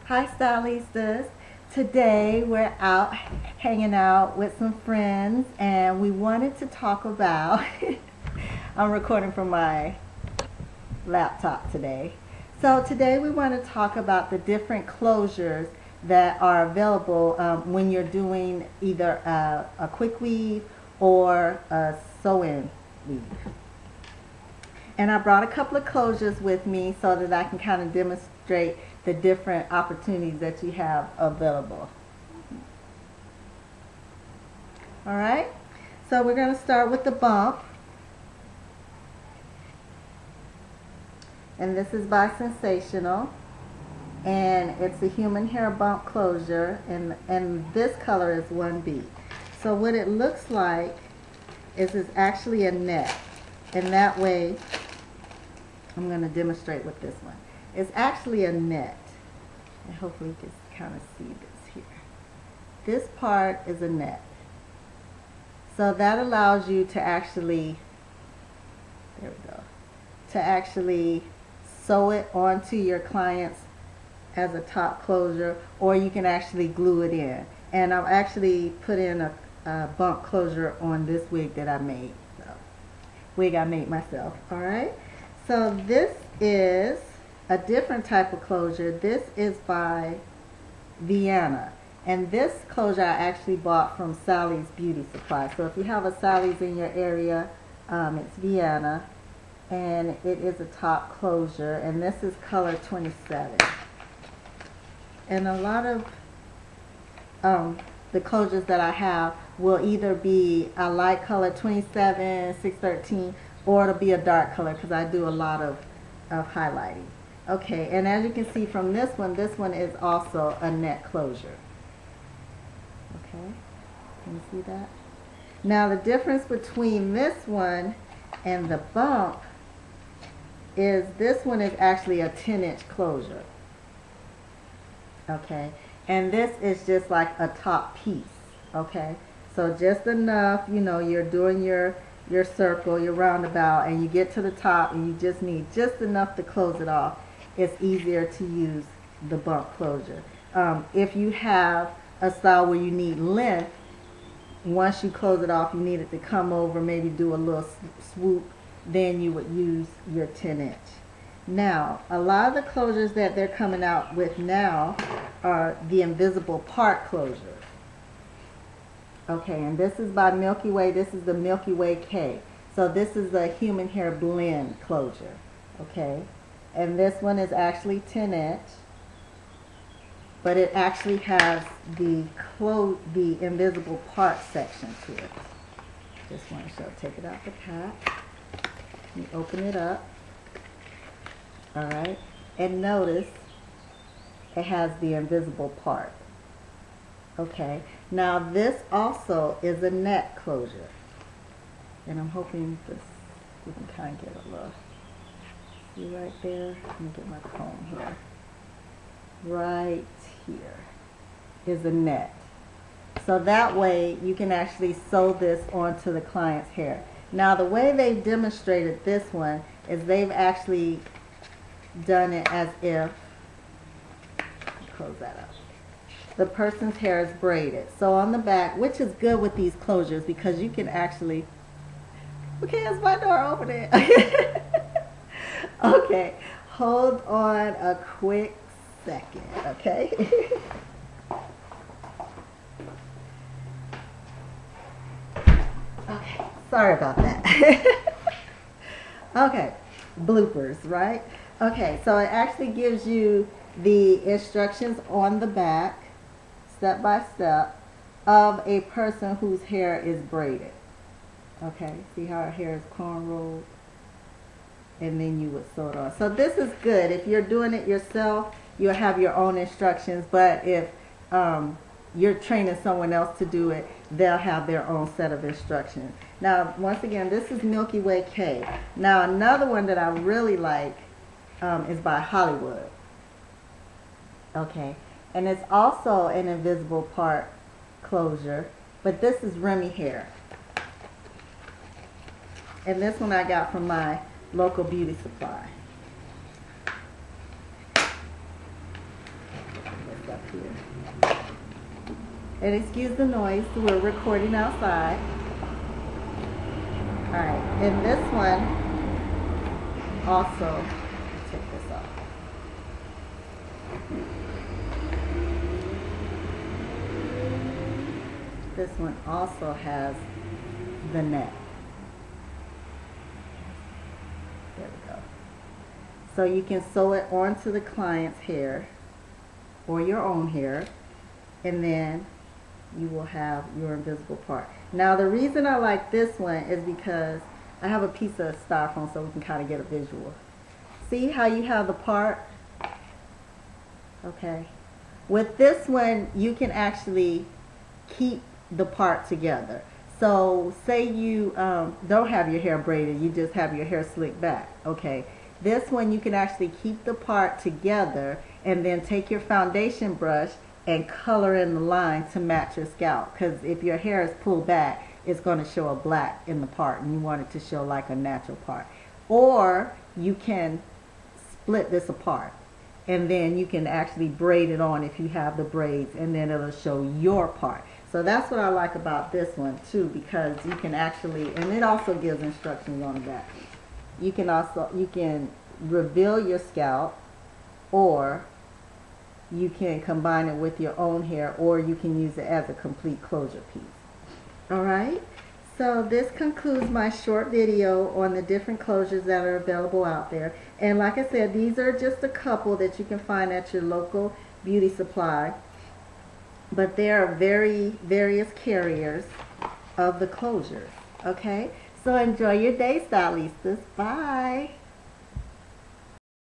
Hi Stylistas. Today we're out hanging out with some friends and we wanted to talk about I'm recording from my laptop today. So today we want to talk about the different closures that are available when you're doing either a quick weave or a sew-in weave. And I brought a couple of closures with me so that I can kind of demonstrate the different opportunities that you have available. All right, so we're going to start with the bump. And this is by Sensational. And it's a human hair bump closure. And this color is 1B. So what it looks like is it's actually a net. And that way, I'm going to demonstrate with this one. It's actually a net. And hopefully you can kind of see this here. This part is a net. So that allows you to actually, there we go, to actually sew it onto your clients as a top closure, or you can actually glue it in. And I've actually put in a bump closure on this wig that I made. So, wig I made myself, all right? So this is a different type of closure. This is by Vienna. And this closure I actually bought from Sally's Beauty Supply. So if you have a Sally's in your area, it's Vienna. And it is a top closure. And this is color 27. And a lot of the closures that I have will either be a light color 27, 613, or it'll be a dark color because I do a lot of highlighting. Okay, and as you can see from this one is also a net closure. Okay, can you see that? Now the difference between this one and the bump is this one is actually a 10-inch closure. Okay, and this is just like a top piece. Okay, so just enough, you know, you're doing your circle, your roundabout, and you get to the top and you just need just enough to close it off. It's easier to use the bump closure. If you have a style where you need length, once you close it off, you need it to come over, maybe do a little swoop, then you would use your 10-inch. Now, a lot of the closures that they're coming out with now are the invisible part closure. Okay, and this is by Milky Way. This is the Milky Way K. So this is a human hair blend closure. Okay, and this one is actually 10-inch, but it actually has the invisible part section to it. Just want to show. Take it out the pack. You open it up. All right, and notice it has the invisible part. Okay, now this also is a net closure, and I'm hoping this we can kind of get a little, see right there. Let me get my comb here. Right here is a net, so that way you can actually sew this onto the client's hair. Now the way they've demonstrated this one is they've actually done it as if, close that up, the person's hair is braided. So on the back, which is good with these closures because you can actually, okay, is my door opening? Okay, hold on a quick second, okay? Okay, sorry about that. Okay, bloopers, right? Okay, so it actually gives you the instructions on the back, step by step, of a person whose hair is braided. Okay, see how her hair is cornrowed? And then you would sew it on. So this is good. If you're doing it yourself, you'll have your own instructions, but if you're training someone else to do it, they'll have their own set of instructions. Now, once again, this is Milky Way K. Now, another one that I really like is by Hollywood. Okay, and it's also an invisible part closure, but this is Remy Hair. And this one I got from my local beauty supply. here. And excuse the noise, we're recording outside. Alright, and this one also, take this off. This one also has the net. There we go. So you can sew it onto the client's hair or your own hair, and then you will have your invisible part. Now the reason I like this one is because I have a piece of styrofoam so we can kind of get a visual. See how you have the part? Okay. With this one, you can actually keep the part together. So say you don't have your hair braided, you just have your hair slicked back. Okay. This one you can actually keep the part together and then take your foundation brush and color in the line to match your scalp, because if your hair is pulled back, it's going to show a black in the part and you want it to show like a natural part. Or you can split this apart and then you can actually braid it on if you have the braids, and then it'll show your part. So that's what I like about this one too, because you can actually, and it also gives instructions on the back. You can reveal your scalp, or you can combine it with your own hair, or you can use it as a complete closure piece. Alright, so this concludes my short video on the different closures that are available out there. And like I said, these are just a couple that you can find at your local beauty supply. But there are various carriers of the closures. Okay, so enjoy your day, stylistas. Bye.